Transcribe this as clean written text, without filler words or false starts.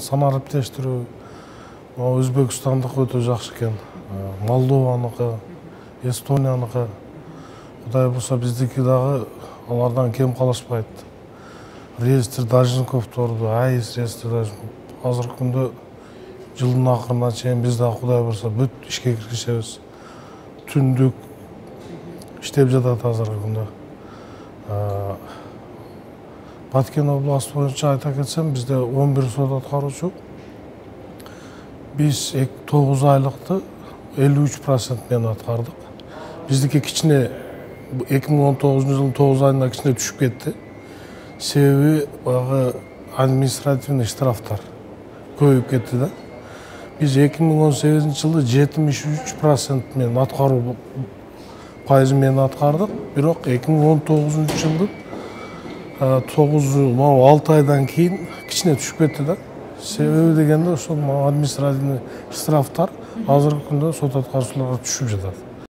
санариптештирүү Өзбекстандык өтө жакшы экен. Молдованыкы, Эстонияныкы. Кудай буюрса биздики дагы алардан кем калышпайт. Реестр Должниковторду, АИС реестр азыркы күндө жылдын акырына чейин биз дагы Кудай буюрса бүт ишке киришебиз. Түндүк иштеп жатат азыркы күндө. Баткен областы боюнча айта кетсем, бизде 11 сот аткаруучу. Биз 9 айлыкты 53% менен аткардык. Биздики кичине 2019 жылдын 9 айында кичине түшүп кетти. Себеби багы административный штрафтар көбөйүп кетти да. Биз 2018 жылы 73% менен аткаруу пайызы менен аткардык. Бирок 2019 жылдын 6 айдан кийин кичине түшүп кетти да. Себеби дегенде ошол административный штрафтар азыркы күндө сот аткаруучуларга түшүп жатат.